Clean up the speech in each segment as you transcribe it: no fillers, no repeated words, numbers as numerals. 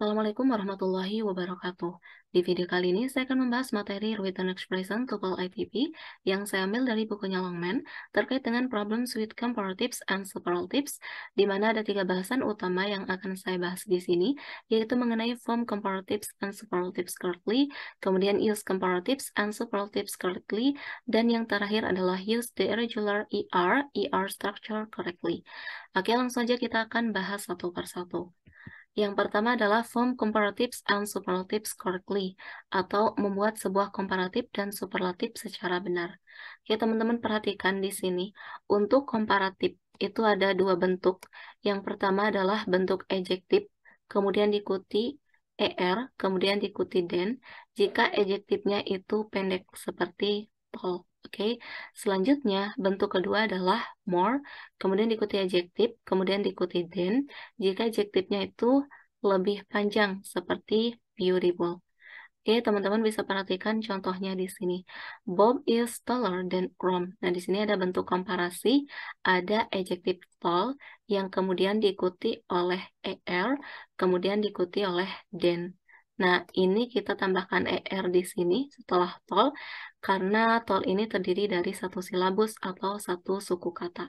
Assalamualaikum warahmatullahi wabarakatuh. Di video kali ini saya akan membahas materi Written Expression Tuple ITP yang saya ambil dari bukunya Longman terkait dengan Problems with Comparatives and Superlatives, di mana ada 3 bahasan utama yang akan saya bahas di sini, yaitu mengenai Form Comparatives and Superlatives correctly, kemudian Use Comparatives and Superlatives correctly, dan yang terakhir adalah Use the irregular ER structure correctly. Oke, langsung saja kita akan bahas satu persatu. Yang pertama adalah form comparatives and superlatives correctly, atau membuat sebuah komparatif dan superlatif secara benar. Oke, teman-teman perhatikan di sini. Untuk komparatif itu ada 2 bentuk. Yang pertama adalah bentuk adjektif, kemudian diikuti er, kemudian diikuti den, jika adjektifnya itu pendek seperti tall. Oke, selanjutnya bentuk kedua adalah more, kemudian diikuti adjektif, kemudian diikuti then, jika adjektifnya itu lebih panjang seperti beautiful. Oke, teman-teman bisa perhatikan contohnya di sini. Bob is taller than Ron. Nah, di sini ada bentuk komparasi, ada adjektif tall yang kemudian diikuti oleh er, kemudian diikuti oleh than. Nah, ini kita tambahkan er di sini setelah tall, karena tall ini terdiri dari satu silabus atau satu suku kata.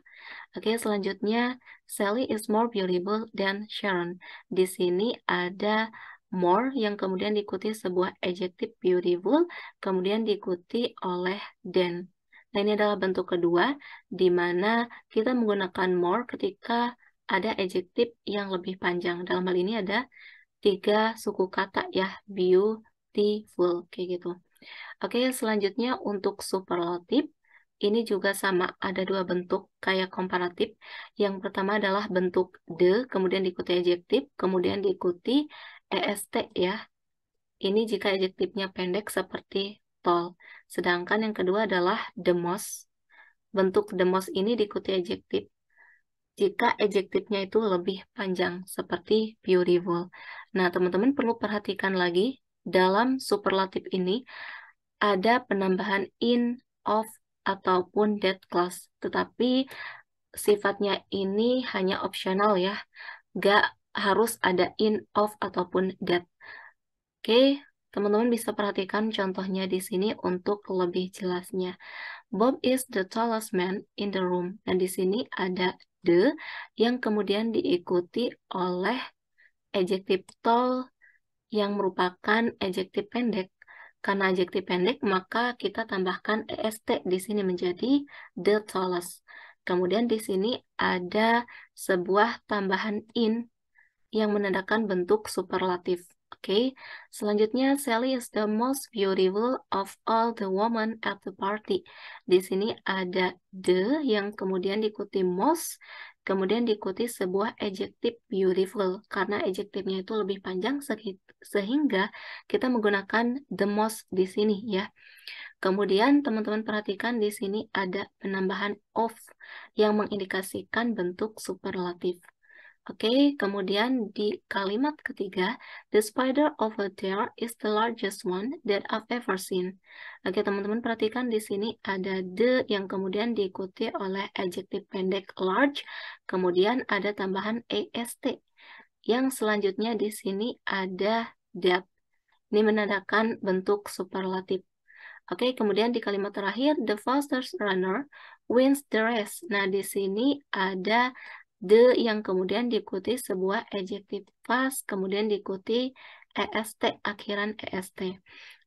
Oke, selanjutnya, Sally is more beautiful than Sharon. Di sini ada more yang kemudian diikuti sebuah adjektif beautiful, kemudian diikuti oleh than. Nah, ini adalah bentuk kedua, di mana kita menggunakan more ketika ada adjektif yang lebih panjang. Dalam hal ini ada 3 suku kata ya, beautiful, kayak gitu. Oke, selanjutnya untuk superlatif, ini juga sama, ada 2 bentuk kayak komparatif. Yang pertama adalah bentuk the, kemudian diikuti adjektif, kemudian diikuti est ya. Ini jika adjektifnya pendek seperti tall. Sedangkan yang kedua adalah the most. Bentuk the most ini diikuti adjektif jika adjektifnya itu lebih panjang seperti beautiful. Nah, teman-teman perlu perhatikan lagi dalam superlatif ini ada penambahan in, of, ataupun that clause. Tetapi sifatnya ini hanya opsional ya. Gak harus ada in, of, ataupun that. Oke, teman-teman bisa perhatikan contohnya di sini untuk lebih jelasnya. Bob is the tallest man in the room. Nah, di sini ada the yang kemudian diikuti oleh adjektif tall yang merupakan adjektif pendek. Karena adjektif pendek, maka kita tambahkan est di sini menjadi the tallest. Kemudian di sini ada sebuah tambahan in yang menandakan bentuk superlatif. Oke, selanjutnya Sally is the most beautiful of all the women at the party. Di sini ada the yang kemudian diikuti most, kemudian diikuti sebuah adjektif beautiful karena adjektifnya itu lebih panjang sehingga kita menggunakan the most di sini ya. Kemudian teman-teman perhatikan di sini ada penambahan of yang mengindikasikan bentuk superlatif. Oke, kemudian di kalimat ketiga, the spider over there is the largest one that I've ever seen. Oke, teman-teman perhatikan di sini ada the yang kemudian diikuti oleh adjektif pendek large, kemudian ada tambahan est. Yang selanjutnya di sini ada that. Ini menandakan bentuk superlatif. Oke, kemudian di kalimat terakhir, the fastest runner wins the race. Nah, di sini ada the yang kemudian diikuti sebuah adjektif fast, kemudian diikuti est, akhiran est.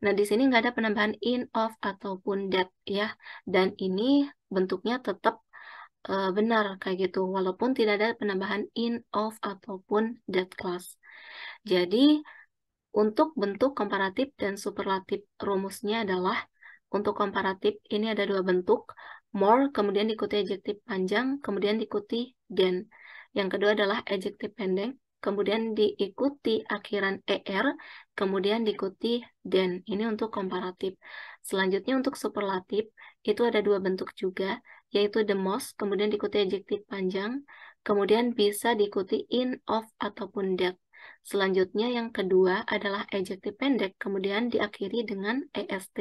Nah, di sini nggak ada penambahan in, of, ataupun that ya. Dan ini bentuknya tetap benar kayak gitu, walaupun tidak ada penambahan in, of, ataupun that clause. Jadi, untuk bentuk komparatif dan superlatif rumusnya adalah untuk komparatif ini ada 2 bentuk, more kemudian diikuti adjektif panjang, kemudian diikuti than. Yang kedua adalah adjektif pendek, kemudian diikuti akhiran er, kemudian diikuti than. Ini untuk komparatif. Selanjutnya untuk superlatif itu ada 2 bentuk juga, yaitu the most, kemudian diikuti adjektif panjang, kemudian bisa diikuti in, of, ataupun that. Selanjutnya yang kedua adalah adjektif pendek, kemudian diakhiri dengan est,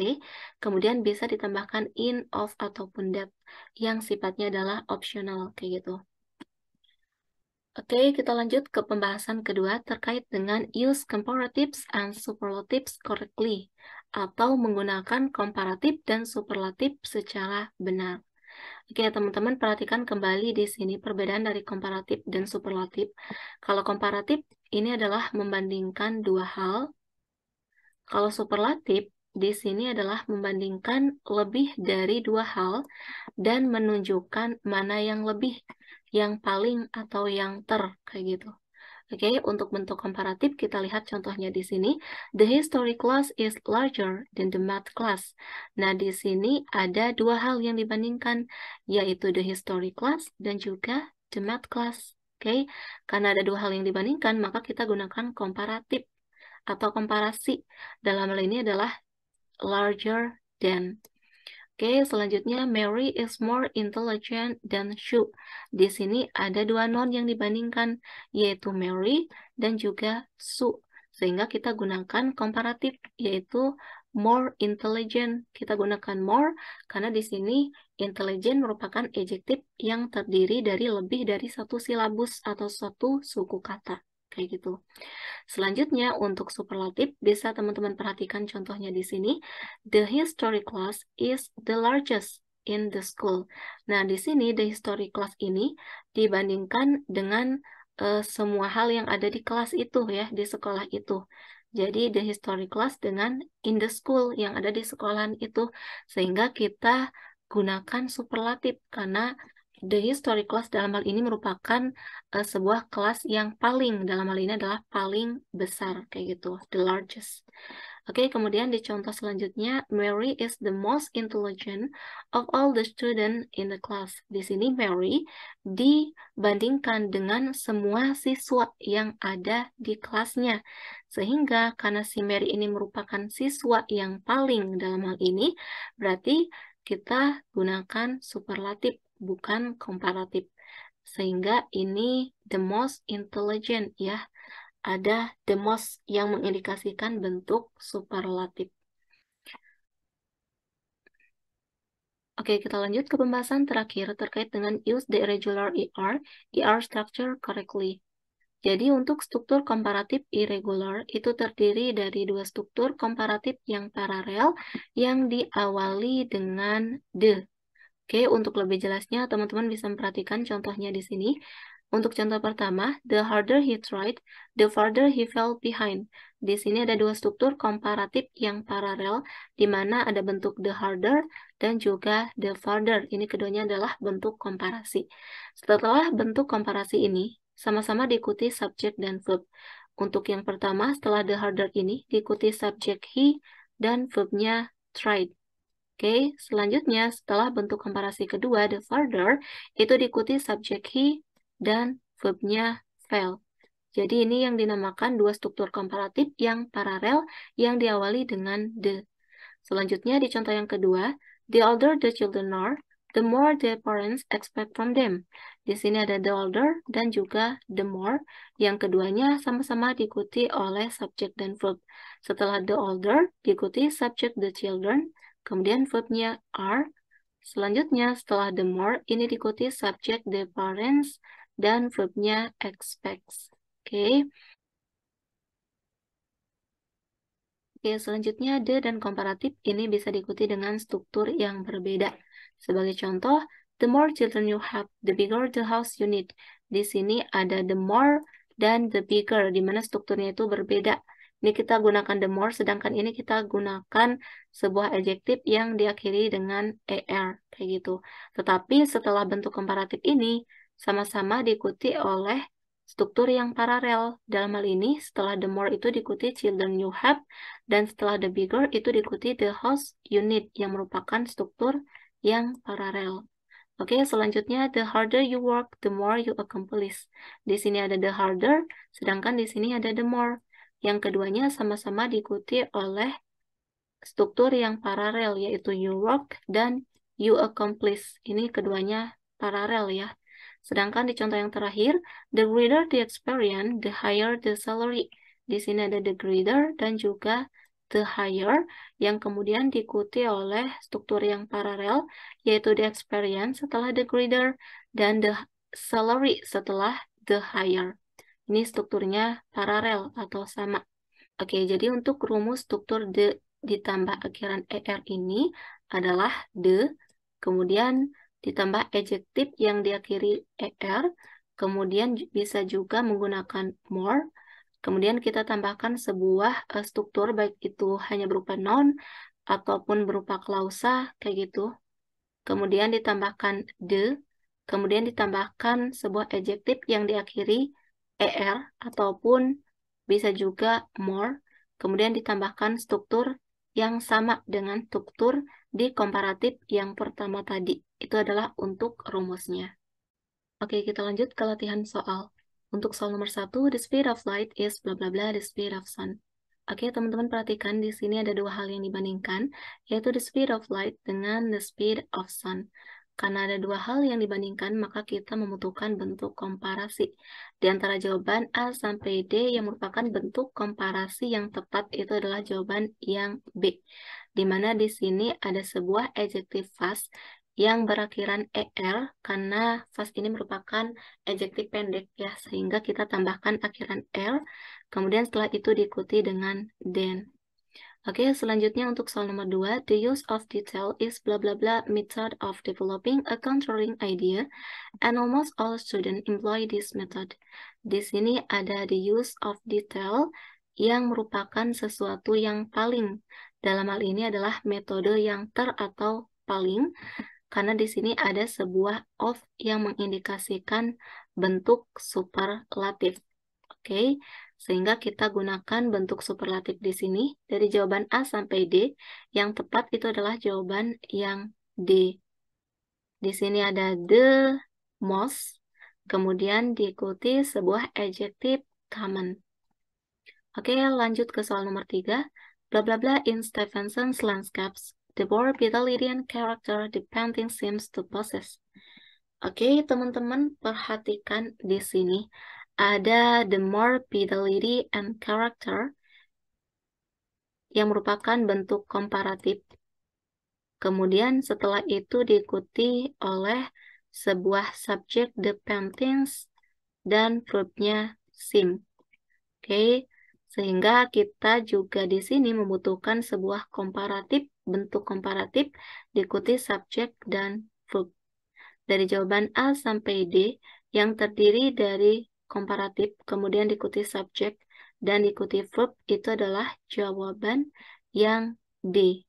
kemudian bisa ditambahkan in, of, ataupun that, yang sifatnya adalah optional, kayak gitu. Oke, kita lanjut ke pembahasan kedua terkait dengan use comparatives and superlatives correctly, atau menggunakan komparatif dan superlatif secara benar. Oke, teman-teman perhatikan kembali di sini perbedaan dari komparatif dan superlatif. Kalau komparatif, ini adalah membandingkan dua hal. Kalau superlatif, di sini adalah membandingkan lebih dari dua hal dan menunjukkan mana yang lebih, yang paling, atau yang kayak gitu. Oke, untuk bentuk komparatif kita lihat contohnya di sini. The history class is larger than the math class. Nah, di sini ada dua hal yang dibandingkan, yaitu the history class dan juga the math class. Oke, karena ada dua hal yang dibandingkan, maka kita gunakan komparatif atau komparasi. Dalam hal ini adalah larger than. Oke, selanjutnya Mary is more intelligent than Sue. Di sini ada dua noun yang dibandingkan, yaitu Mary dan juga Sue. Sehingga kita gunakan komparatif, yaitu more intelligent. Kita gunakan more karena di sini intelligent merupakan adjektif yang terdiri dari lebih dari satu silabus atau satu suku kata. Kayak gitu. Selanjutnya untuk superlatif bisa teman-teman perhatikan contohnya di sini. The history class is the largest in the school. Nah, di sini the history class ini dibandingkan dengan semua hal yang ada di kelas itu ya, di sekolah itu. Jadi the history class dengan in the school yang ada di sekolahan itu. Sehingga kita gunakan superlatif karena the history class dalam hal ini merupakan sebuah kelas yang paling, dalam hal ini adalah paling besar, kayak gitu, the largest. Oke, kemudian di contoh selanjutnya, Mary is the most intelligent of all the students in the class. Di sini Mary dibandingkan dengan semua siswa yang ada di kelasnya. Sehingga karena si Mary ini merupakan siswa yang paling dalam hal ini, berarti kita gunakan superlatif, bukan komparatif. Sehingga ini the most intelligent ya. Ada the most yang mengindikasikan bentuk superlatif. Oke, kita lanjut ke pembahasan terakhir terkait dengan use the irregular ER structure correctly. Jadi untuk struktur komparatif irregular itu terdiri dari dua struktur komparatif yang paralel yang diawali dengan the. Oke, untuk lebih jelasnya teman-teman bisa memperhatikan contohnya di sini. Untuk contoh pertama, the harder he tried, the farther he fell behind. Di sini ada dua struktur komparatif yang paralel, di mana ada bentuk the harder dan juga the farther. Ini keduanya adalah bentuk komparasi. Setelah bentuk komparasi ini, sama-sama diikuti subjek dan verb. Untuk yang pertama, setelah the harder ini, diikuti subjek he dan verbnya tried. Oke, selanjutnya setelah bentuk komparasi kedua, the farther, itu diikuti subjek he dan verbnya fell. Jadi ini yang dinamakan dua struktur komparatif yang paralel yang diawali dengan the. Selanjutnya di contoh yang kedua, the older the children are, the more the parents expect from them. Di sini ada the older dan juga the more. Yang keduanya sama-sama diikuti oleh subjek dan verb. Setelah the older, diikuti subjek the children, kemudian verbnya are. Selanjutnya setelah the more, ini diikuti subjek the parents dan verbnya expects. Oke. Oke, selanjutnya the dan komparatif ini bisa diikuti dengan struktur yang berbeda. Sebagai contoh, the more children you have, the bigger the house you need. Di sini ada the more dan the bigger, di mana strukturnya itu berbeda. Ini kita gunakan the more, sedangkan ini kita gunakan sebuah adjektif yang diakhiri dengan er, kayak gitu. Tetapi setelah bentuk komparatif ini, sama-sama diikuti oleh struktur yang paralel. Dalam hal ini, setelah the more itu diikuti children you have, dan setelah the bigger itu diikuti the house you need, yang merupakan struktur yang paralel. Oke, selanjutnya the harder you work, the more you accomplish. Di sini ada the harder, sedangkan di sini ada the more. Yang keduanya sama-sama diikuti oleh struktur yang paralel, yaitu you work dan you accomplish. Ini keduanya paralel ya. Sedangkan di contoh yang terakhir, the greater the experience, the higher the salary. Di sini ada the greater dan juga the higher, yang kemudian diikuti oleh struktur yang paralel, yaitu the experience setelah the greater, dan the salary setelah the higher. Ini strukturnya paralel atau sama. Oke, jadi untuk rumus struktur the ditambah akhiran er ini adalah the, kemudian ditambah adjektif yang diakhiri er, kemudian bisa juga menggunakan more, kemudian kita tambahkan sebuah struktur baik itu hanya berupa noun ataupun berupa klausa kayak gitu. Kemudian ditambahkan the, kemudian ditambahkan sebuah adjektif yang diakhiri er ataupun bisa juga more, kemudian ditambahkan struktur yang sama dengan struktur di komparatif yang pertama tadi. Itu adalah untuk rumusnya. Oke, kita lanjut ke latihan soal. Untuk soal nomor 1, the speed of light is bla bla bla the speed of sun. Oke, teman-teman perhatikan di sini ada dua hal yang dibandingkan, yaitu the speed of light dengan the speed of sun. Karena ada dua hal yang dibandingkan, maka kita membutuhkan bentuk komparasi. Di antara jawaban A sampai D yang merupakan bentuk komparasi yang tepat itu adalah jawaban yang B. Di mana di sini ada sebuah adjektif fast yang berakhiran er, karena fast ini merupakan adjektif pendek ya, sehingga kita tambahkan akhiran er, kemudian setelah itu diikuti dengan then. Oke, selanjutnya untuk soal nomor 2, the use of detail is bla bla bla method of developing a controlling idea, and almost all students employ this method. Di sini ada the use of detail yang merupakan sesuatu yang paling. Dalam hal ini adalah metode yang atau paling, karena di sini ada sebuah of yang mengindikasikan bentuk superlatif. Oke, sehingga kita gunakan bentuk superlatif di sini dari jawaban A sampai D. Yang tepat itu adalah jawaban yang D. Di sini ada the most, kemudian diikuti sebuah adjektif common. Oke, lanjut ke soal nomor 3. Bla bla bla in Stevenson's landscapes. The more vitality and character the painting seems to possess. Oke, teman-teman perhatikan di sini ada the more fidelity and character yang merupakan bentuk komparatif. Kemudian setelah itu diikuti oleh sebuah subjek the paintings dan verbnya seem. Oke, sehingga kita juga di sini membutuhkan sebuah komparatif, bentuk komparatif diikuti subjek dan verb. Dari jawaban A sampai D yang terdiri dari komparatif, kemudian diikuti subjek, dan diikuti verb, itu adalah jawaban yang D.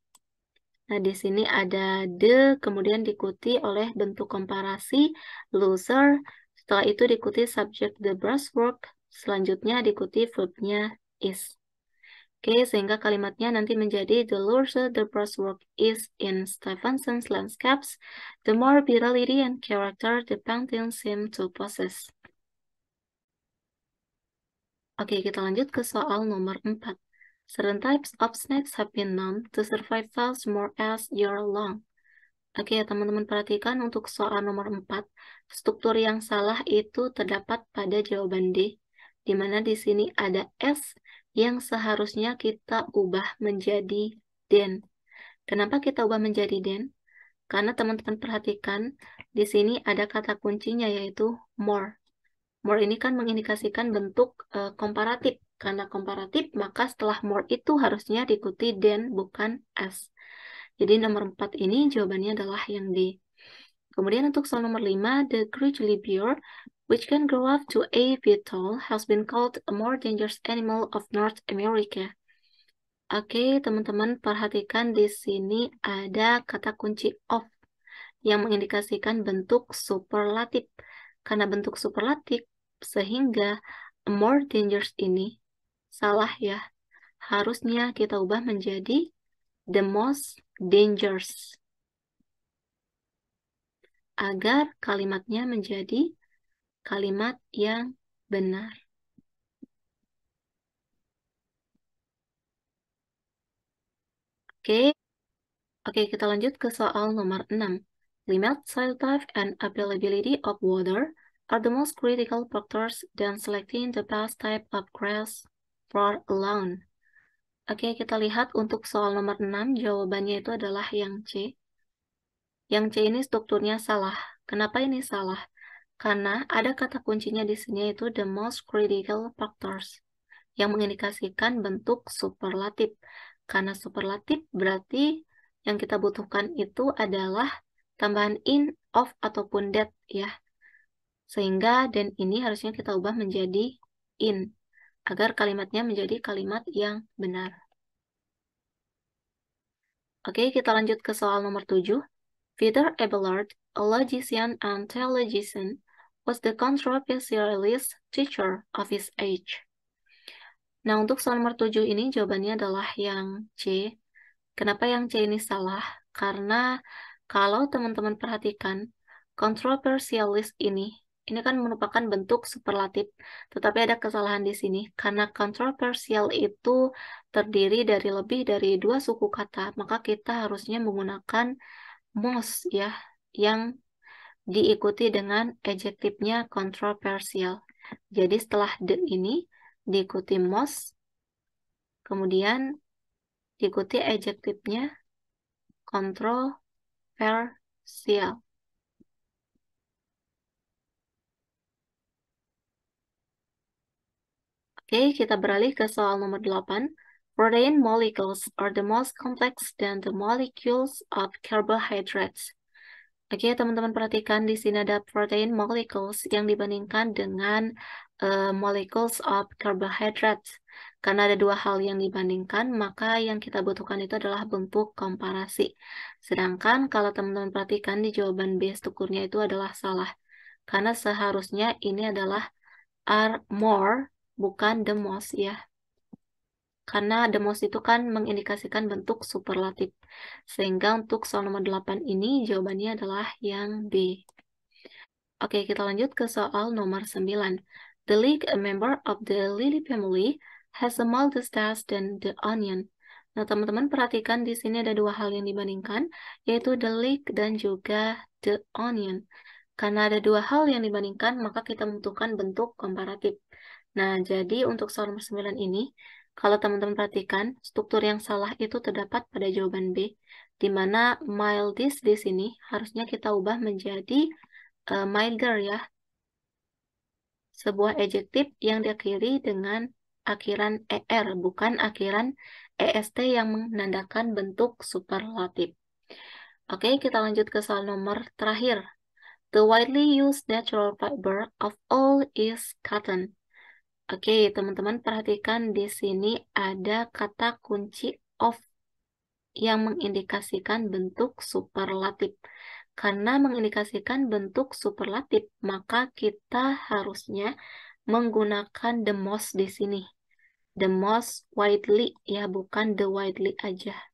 Nah, di sini ada the, kemudian diikuti oleh bentuk komparasi, loser, setelah itu diikuti subjek the brushwork, selanjutnya diikuti verbnya is. Oke, sehingga kalimatnya nanti menjadi the looser the brushwork is in Stevenson's landscapes, the more vitality and character the painting seem to possess. Oke, kita lanjut ke soal nomor 4. Certain types of snakes have been known to survive thousands more as year long. Oke, teman-teman perhatikan untuk soal nomor 4. Struktur yang salah itu terdapat pada jawaban D, di mana di sini ada S yang seharusnya kita ubah menjadi then. Kenapa kita ubah menjadi then? Karena teman-teman perhatikan di sini ada kata kuncinya yaitu more. More ini kan mengindikasikan bentuk komparatif. Karena komparatif, maka setelah more itu harusnya diikuti then, bukan as. Jadi nomor 4 ini jawabannya adalah yang D. Kemudian untuk soal nomor 5, the grizzly bear, which can grow up to 8 feet tall, has been called a more dangerous animal of North America. Oke, teman-teman perhatikan di sini ada kata kunci of yang mengindikasikan bentuk superlatif. Karena bentuk superlatif, sehingga a more dangerous ini salah ya. Harusnya kita ubah menjadi the most dangerous, agar kalimatnya menjadi kalimat yang benar. Oke, kita lanjut ke soal nomor 6. Limit, soil type, and availability of water are the most critical factors than selecting the best type of grass for a lawn. Oke, kita lihat untuk soal nomor 6, jawabannya itu adalah yang C. Yang C ini strukturnya salah. Kenapa ini salah? Karena ada kata kuncinya di sini yaitu the most critical factors yang mengindikasikan bentuk superlatif. Karena superlatif berarti yang kita butuhkan itu adalah tambahan in, of, ataupun that ya. Sehingga dan ini harusnya kita ubah menjadi in agar kalimatnya menjadi kalimat yang benar. Oke, kita lanjut ke soal nomor 7. Peter Abelard, a logician and theologian, was the controversialist teacher of his age. Nah, untuk soal nomor 7 ini jawabannya adalah yang C. Kenapa yang C ini salah? Karena kalau teman-teman perhatikan, controversialist ini kan merupakan bentuk superlatif, tetapi ada kesalahan di sini. Karena controversial itu terdiri dari lebih dari 2 suku kata, maka kita harusnya menggunakan most ya, yang diikuti dengan adjektifnya controversial. Jadi setelah the ini diikuti most, kemudian diikuti adjektifnya kontroversial. Oke, kita beralih ke soal nomor 8. Protein molecules are the most complex than the molecules of carbohydrates. Oke, teman-teman perhatikan di sini ada protein molecules yang dibandingkan dengan molecules of carbohydrates. Karena ada 2 hal yang dibandingkan, maka yang kita butuhkan itu adalah bentuk komparasi. Sedangkan kalau teman-teman perhatikan di jawaban B strukturnya itu adalah salah. Karena seharusnya ini adalah are more, bukan the most ya. Karena the most itu kan mengindikasikan bentuk superlatif. Sehingga untuk soal nomor 8 ini jawabannya adalah yang B. Oke, kita lanjut ke soal nomor 9. The leek, a member of the lily family, has a mildest taste than the onion. Nah, teman-teman perhatikan di sini ada 2 hal yang dibandingkan, yaitu the leek dan juga the onion. Karena ada 2 hal yang dibandingkan, maka kita membutuhkan bentuk komparatif. Nah, jadi untuk soal nomor 9 ini, kalau teman-teman perhatikan, struktur yang salah itu terdapat pada jawaban B, di mana mildest di sini harusnya kita ubah menjadi milder ya, sebuah adjektif yang diakhiri dengan akhiran er, bukan akhiran est yang menandakan bentuk superlatif. Oke, kita lanjut ke soal nomor terakhir. The widely used natural fiber of all is cotton. Oke, teman-teman perhatikan di sini ada kata kunci of yang mengindikasikan bentuk superlatif. Karena mengindikasikan bentuk superlatif, maka kita harusnya menggunakan the most di sini. The most widely, ya bukan the widely aja.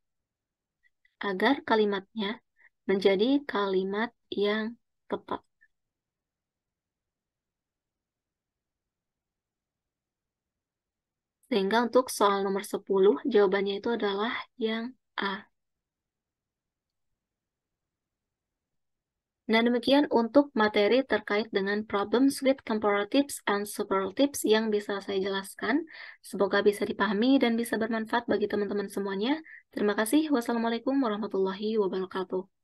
Agar kalimatnya menjadi kalimat yang tepat. Sehingga untuk soal nomor 10, jawabannya itu adalah yang A. Nah, demikian untuk materi terkait dengan problems with comparatives and superlatives yang bisa saya jelaskan. Semoga bisa dipahami dan bisa bermanfaat bagi teman-teman semuanya. Terima kasih. Wassalamualaikum warahmatullahi wabarakatuh.